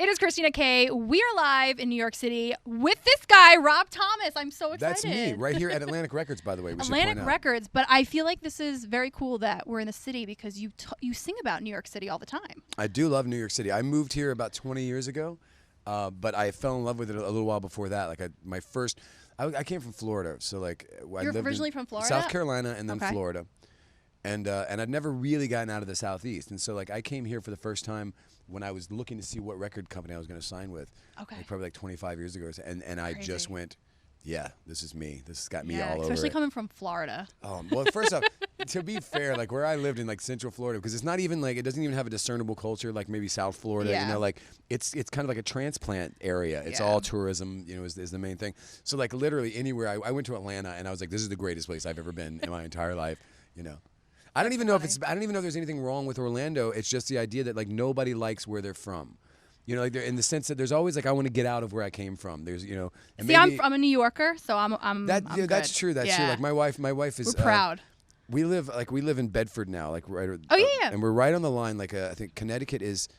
It is Christina Kay. We are live in New York City with this guy, Rob Thomas. I'm so excited. That's me, right here at Atlantic Records, by the way. Atlantic Records, but I feel like this is very cool that we're in the city because you sing about New York City all the time. I do love New York City. I moved here about 20 years ago, but I fell in love with it a little while before that. Like I came from Florida, so like I You're lived originally in from Florida? South Carolina and then Florida, and I'd never really gotten out of the Southeast, and so like I came here for the first time when I was looking to see what record company I was going to sign with. Okay. Like probably like 25 years ago, and I just went, yeah, this is me. This has got me all over. Especially coming from Florida. Well, first off, to be fair, like where I lived in like Central Florida, because it's not even like, it doesn't even have a discernible culture like maybe South Florida. Yeah. You know, like it's kind of like a transplant area. It's all tourism, you know, is the main thing. So like literally anywhere, I went to Atlanta and I was like, this is the greatest place I've ever been in my entire life, you know. I don't even know if there's anything wrong with Orlando. It's just the idea that like nobody likes where they're from. You know, like in the sense that there's always like I want to get out of where I came from. There's, you know, and see, I'm a New Yorker, so I'm that. I'm Yeah, good. that's true. That's true. Like my wife is. We're proud. We live in Bedford now, like right. Oh yeah. And we're right on the line. Like I think Connecticut is,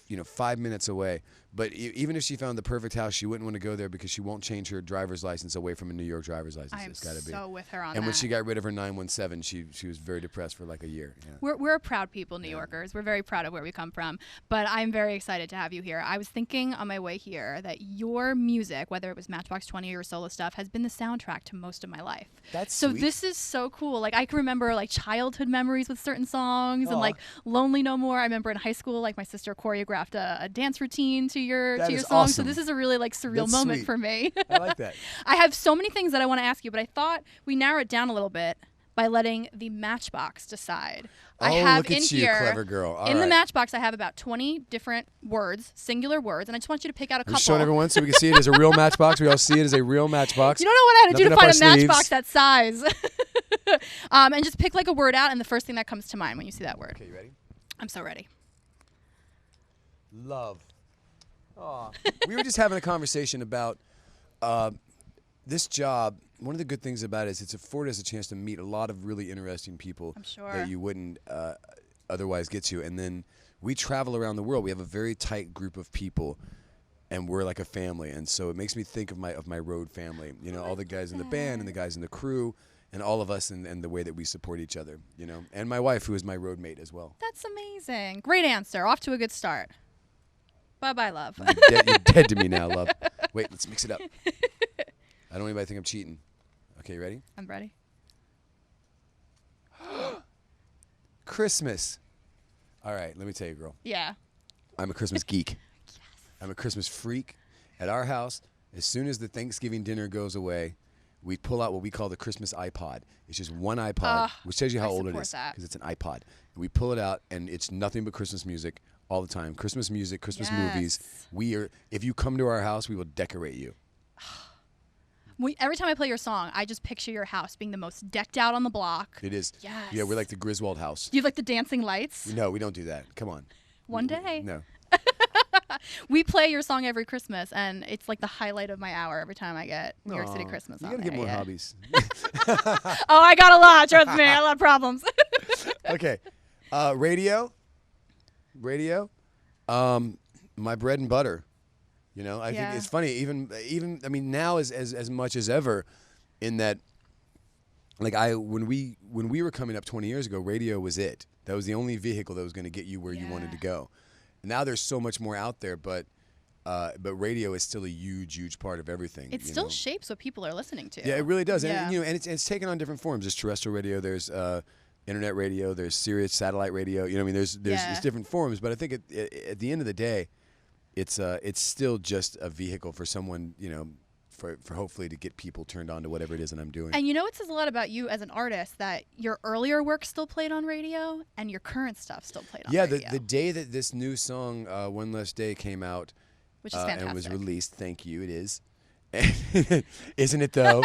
5 minutes away. But even if she found the perfect house, she wouldn't want to go there because she won't change her driver's license away from a New York driver's license. I'm It's got to be. so with her on that. And when she got rid of her 917, she was very depressed for like a year. Yeah. We're a proud people, New Yorkers. We're very proud of where we come from. But I'm very excited to have you here. I was thinking on my way here that your music, whether it was Matchbox 20 or solo stuff, has been the soundtrack to most of my life. That's so sweet. This is so cool. Like I can remember like childhood memories with certain songs and like Lonely No More. I remember in high school, like my sister choreographed a dance routine to your song. Awesome. So this is a really like surreal moment for me. I like that. I have so many things that I want to ask you, but I thought we narrow it down a little bit by letting the Matchbox decide. I have look at you, clever girl. All the Matchbox, I have about 20 different words, singular words, and I just want you to pick out a couple. We're showing everyone so we can see it as a real Matchbox. We all see it as a real Matchbox. You don't know what I had to do to find a Matchbox sleeves. that size. And just pick like a word out, and the first thing that comes to mind when you see that word. Okay, you ready? I'm so ready. Love. Aw. We were just having a conversation about this job. One of the good things about it is it's afforded us a chance to meet a lot of really interesting people that you wouldn't otherwise get to. And then we travel around the world. We have a very tight group of people, and we're like a family. And so it makes me think of my road family. You know, all the guys in the band and the guys in the crew, and all of us, and the way that we support each other. You know, and my wife, who is my road mate as well. That's amazing. Great answer. Off to a good start. Bye-bye, love. You're dead to me now, love. Wait, let's mix it up. I don't want anybody to think I'm cheating. Okay, you ready? I'm ready. Christmas. All right, let me tell you, girl. Yeah. I'm a Christmas geek. Yes. I'm a Christmas freak. At our house, as soon as the Thanksgiving dinner goes away, we pull out what we call the Christmas iPod. It's just one iPod, which tells you how old it is because it's an iPod. And we pull it out, and it's nothing but Christmas music all the time. Christmas music, Christmas movies. If you come to our house, we will decorate you. Every time I play your song, I just picture your house being the most decked out on the block. It is. Yes. Yeah, we're like the Griswold house. Do you have like the dancing lights? No, we don't do that. Come on. One day. No. We play your song every Christmas, and it's like the highlight of my hour every time I get New York City Christmas on You gotta there. get more hobbies. Oh, I got a lot. Trust me, I got a lot of problems. Okay. Radio. My bread and butter. You know, I think it's funny. Even I mean, now as much as ever, in that, like when we were coming up 20 years ago, radio was it. That was the only vehicle that was going to get you where you wanted to go. Now there's so much more out there, but radio is still a huge part of everything. It still shapes what people are listening to. Yeah, it really does. Yeah. And it's taken on different forms. There's terrestrial radio. There's internet radio. There's Sirius satellite radio. You know, I mean, there's different forms. But I think at the end of the day, it's still just a vehicle for someone, you know, for hopefully to get people turned on to whatever it is that I'm doing. And you know, it says a lot about you as an artist that your earlier work still played on radio and your current stuff still played on radio. Yeah, the day that this new song, One Less Day, came out, which is fantastic, and was released. Thank you. It is. Isn't it though?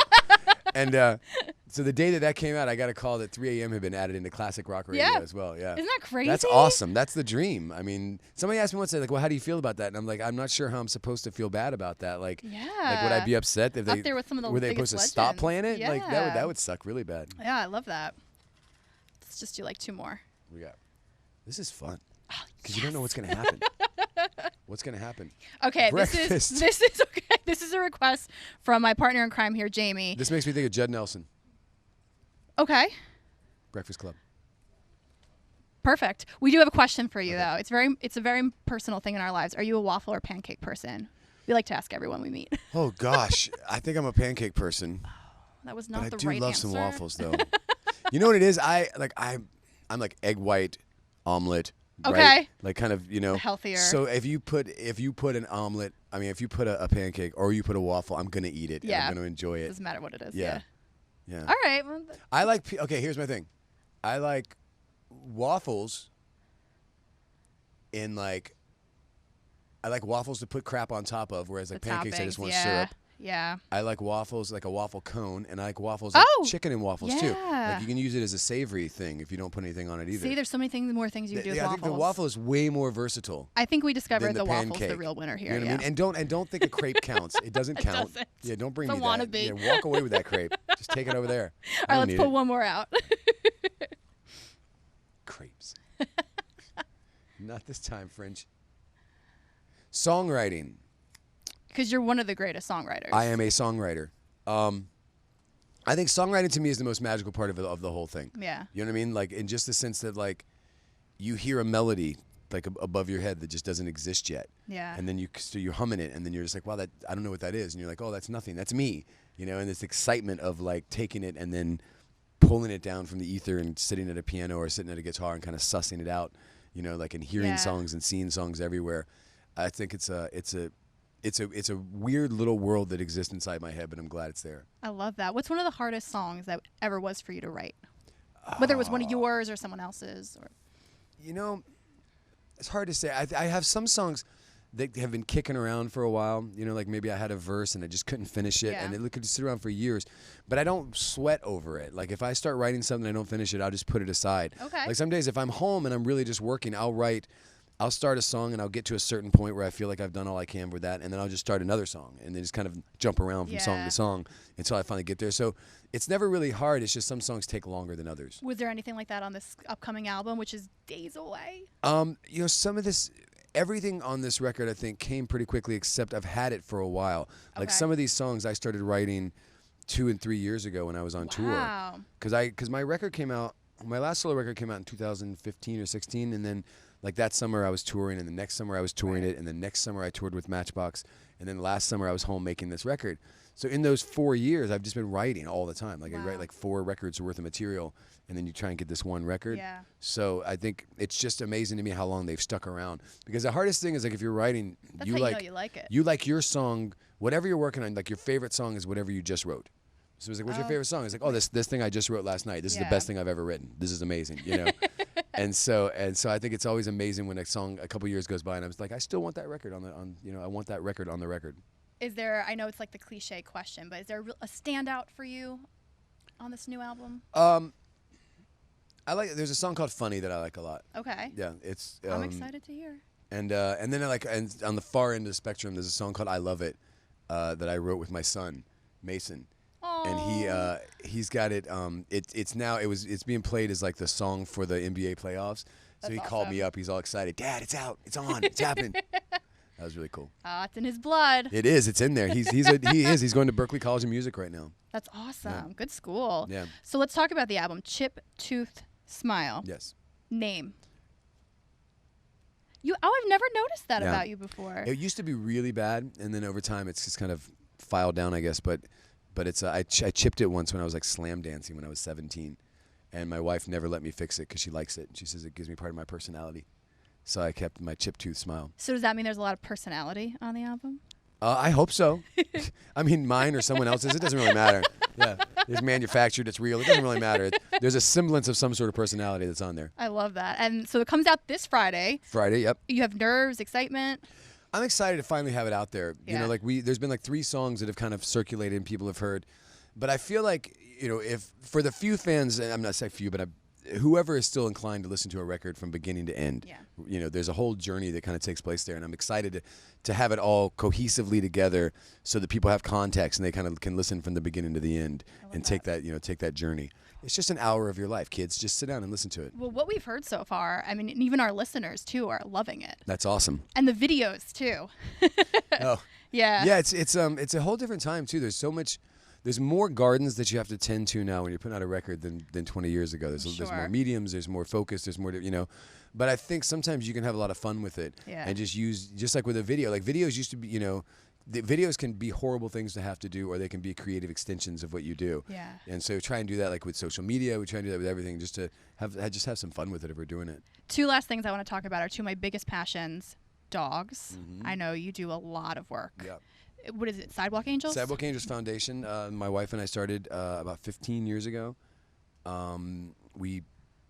And so the day that came out, I got a call that 3 a.m. had been added into classic rock radio as well. Yeah. Isn't that crazy? That's awesome. That's the dream. I mean, somebody asked me once, like, well, how do you feel about that? And I'm like, I'm not sure how I'm supposed to feel bad about that. Like, would I be upset if up there with some of the were they supposed to stop playing it? Yeah. Like, that would suck really bad. Yeah, I love that. Let's just do like 2 more. This is fun because you don't know what's going to happen. What's gonna happen? Okay, Breakfast. this is okay. This is a request from my partner in crime here, Jamie. This makes me think of Judd Nelson. Okay. Breakfast Club. Perfect. We do have a question for you though. It's a very personal thing in our lives. Are you a waffle or pancake person? We like to ask everyone we meet. Oh gosh, I think I'm a pancake person. That was not but the I do right love answer. some waffles though. You know what it is? I'm like egg white, omelet. Okay. Right? Like kind of, you know. Healthier. So if you put an omelet, I mean, if you put a pancake or you put a waffle, I'm gonna eat it. Yeah. And I'm gonna enjoy it. Doesn't matter what it is. Yeah. All right. Well, I like. Okay, here's my thing. I like waffles. I like waffles to put crap on top of, whereas like pancakes, I just want syrup. Yeah. I like waffles like a waffle cone, and I like waffles like chicken and waffles too. Like you can use it as a savory thing if you don't put anything on it either. See, there's so many more things you can do with I waffles. think the waffle is way more versatile. I think we discovered the waffle's pancake. the real winner here. You know what I mean? And don't think a crepe counts. It doesn't count. Doesn't. Yeah, don't bring It's me a that. wannabe. Yeah, walk away with that crepe. Just take it over there. All right, let's pull one more out. Crepes. Not this time, French. Songwriting. Because you're one of the greatest songwriters. I am a songwriter. I think songwriting to me is the most magical part of the whole thing. Yeah. You know what I mean? Like in just the sense that like you hear a melody like above your head that just doesn't exist yet. Yeah. And then you're humming it, and then you're just like, wow, that I don't know what that is, and you're like, oh, that's nothing, that's me. You know, and this excitement of like taking it and then pulling it down from the ether and sitting at a piano or sitting at a guitar and kind of sussing it out. You know, like and hearing songs and seeing songs everywhere. I think it's a weird little world that exists inside my head, but I'm glad it's there. I love that. What's one of the hardest songs that ever was for you to write? Whether it was one of yours or someone else's? Or you know, it's hard to say. I have some songs that have been kicking around for a while. You know, like maybe I had a verse and I just couldn't finish it, and it could sit around for years. But I don't sweat over it. Like if I start writing something and I don't finish it, I'll just put it aside. Okay. Like some days if I'm home and I'm really just working, I'll start a song and I'll get to a certain point where I feel like I've done all I can with that, and then I'll just start another song and then just kind of jump around from song to song until I finally get there. So it's never really hard. It's just some songs take longer than others. Was there anything like that on this upcoming album, which is days away? You know, some of this, everything on this record I think came pretty quickly, except I've had it for a while. Like some of these songs I started writing 2 and 3 years ago when I was on tour. Because my record came out, my last solo record came out in 2015 or 16, and then like that summer I was touring, and the next summer I was touring it, and the next summer I toured with Matchbox, and then last summer I was home making this record. So in those 4 years, I've just been writing all the time. Like I write like 4 records worth of material, and then you try and get this one record. Yeah. So I think it's just amazing to me how long they've stuck around. Because the hardest thing is like if you're writing, That's how you know you like it. You like your song, whatever you're working on. Like your favorite song is whatever you just wrote. So it's like, what's your favorite song? It's like, oh, this thing I just wrote last night. This is the best thing I've ever written. This is amazing, you know. and so I think it's always amazing when a song a couple years goes by and I was like, I still want that record I want that record on the record. Is there? I know it's like the cliche question, but is there a standout for you on this new album? There's a song called "Funny" that I like a lot. Okay. Yeah, it's. I'm excited to hear. And then and on the far end of the spectrum, there's a song called "I Love It" that I wrote with my son, Mason. And he's got it. It's being played as like the song for the NBA playoffs. So he called me up. He's all excited. Dad, it's out. It's on. It's happening. That was really cool. It's in his blood. It is. It's in there. He is. He's going to Berklee College of Music right now. That's awesome. Yeah. Good school. Yeah. So let's talk about the album. Chip, Tooth, Smile. Yes. Name. I've never noticed that about you before. It used to be really bad, and then over time it's just kind of filed down, I guess. But it's I chipped it once when I was like slam dancing when I was 17, and my wife never let me fix it because she likes it. She says it gives me part of my personality. So I kept my Chip Tooth Smile. So does that mean there's a lot of personality on the album? I hope so. I mean, mine or someone else's. It doesn't really matter. Yeah, it's manufactured. It's real. It doesn't really matter. There's a semblance of some sort of personality that's on there. I love that. And so it comes out this Friday. Friday, yep. You have nerves, excitement. I'm excited to finally have it out there. Yeah. You know, like there's been like 3 songs that have kind of circulated and people have heard. But I feel like, you know, if for the few fans, and I'm not saying few, but whoever is still inclined to listen to a record from beginning to end. Yeah. You know, there's a whole journey that kind of takes place there, and I'm excited to have it all cohesively together so that people have context and they kind of can listen from the beginning to the end and take that journey. It's just an hour of your life, kids. Just sit down and listen to it. Well, what we've heard so far, I mean, and even our listeners too are loving it. That's awesome. And the videos too. Oh. Yeah. Yeah, it's a whole different time too. There's more gardens that you have to tend to now when you're putting out a record than 20 years ago. There's more mediums, there's more focus, there's more, but I think sometimes you can have a lot of fun with it and just like with a video. Like videos used to be, the videos can be horrible things to have to do, or they can be creative extensions of what you do. Yeah. And so try and do that like with social media. We try and do that with everything, just to have some fun with it if we're doing it. Two last things I want to talk about are two of my biggest passions: dogs. Mm-hmm. I know you do a lot of work. Yeah. What is it? Sidewalk Angels? Sidewalk Angels Foundation. My wife and I started about 15 years ago. We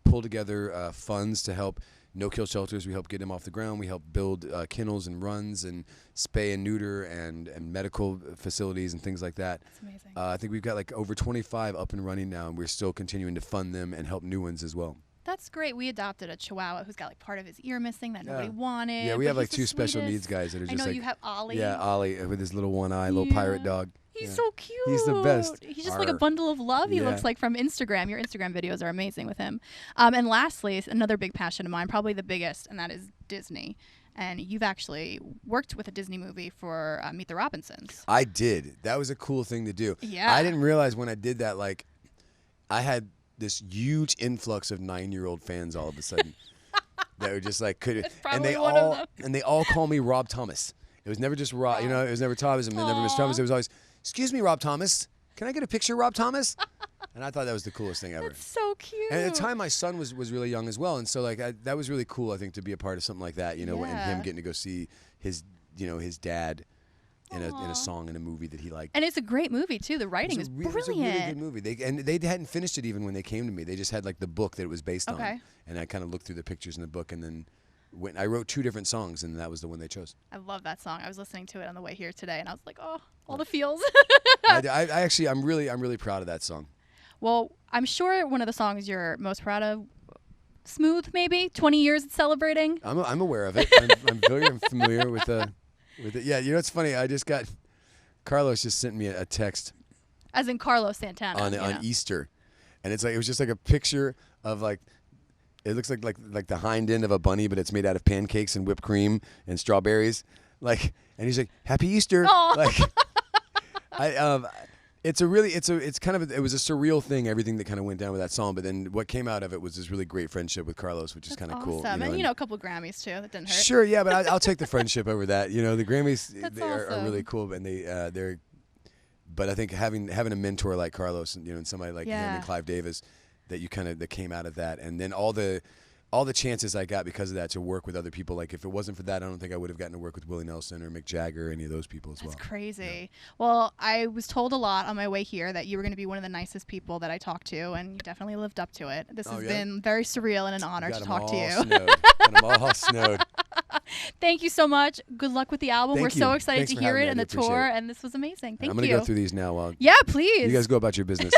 pulled together funds to help no-kill shelters. We help get them off the ground. We help build kennels and runs and spay and neuter and medical facilities and things like that. That's amazing. I think we've got like over 25 up and running now, and we're still continuing to fund them and help new ones as well. That's great. We adopted a Chihuahua who's got like part of his ear missing that nobody wanted. Yeah, we have like two special needs guys that are just I know you have Ollie. Yeah, Ollie with his little one eye, little pirate dog. He's so cute. He's the best. He's just like a bundle of love. He looks like from Instagram. Your Instagram videos are amazing with him. And lastly, another big passion of mine, probably the biggest, and that is Disney. And you've actually worked with a Disney movie for Meet the Robinsons. I did. That was a cool thing to do. Yeah. I didn't realize when I did that, like, I had this huge influx of 9-year-old fans all of a sudden that were just like and they all call me Rob Thomas. It was never just Rob, it was never Thomas and never Mr. Thomas. It was always, "Excuse me, Rob Thomas, can I get a picture, Rob Thomas?" And I thought that was the coolest thing ever. That's so cute. And at the time, my son was really young as well, and so like that was really cool. I think to be a part of something like that, and him getting to go see his dad in a song in a movie that he liked. And it's a great movie too. The writing is brilliant. It was a really good movie. They hadn't finished it even when they came to me. They just had like the book that it was based on. And I kind of looked through the pictures in the book, and then I wrote 2 different songs, and that was the one they chose. I love that song. I was listening to it on the way here today, and I was like, oh, all the feels. I'm really proud of that song. Well, I'm sure one of the songs you're most proud of, Smooth, maybe 20 years it's celebrating. I'm aware of it. I'm very familiar with it. Yeah, it's funny. I just got Carlos just sent me a text. As in Carlos Santana on Easter, and it was just like a picture of like. It looks like the hind end of a bunny, but it's made out of pancakes and whipped cream and strawberries. And he's like, "Happy Easter!" Aww. It was a surreal thing, everything that kind of went down with that song. But then what came out of it was this really great friendship with Carlos, which is kind of cool. And a couple Grammys too. That didn't hurt. Sure, yeah, but I'll take the friendship over that. The Grammys are really cool, and they're. But I think having a mentor like Carlos and somebody like him and Clive Davis. That came out of that, and then all the chances I got because of that to work with other people. Like if it wasn't for that, I don't think I would have gotten to work with Willie Nelson or Mick Jagger or any of those people as well. That's crazy. Yeah. Well, I was told a lot on my way here that you were going to be one of the nicest people that I talked to, and you definitely lived up to it. This has been very surreal and an honor to talk to you. Got them all snowed. Thank you so much. Good luck with the album. We're so excited Thanks to hear it and the tour, it. and this was amazing. Thank you. I'm going to go through these now. Yeah, please. You guys go about your business.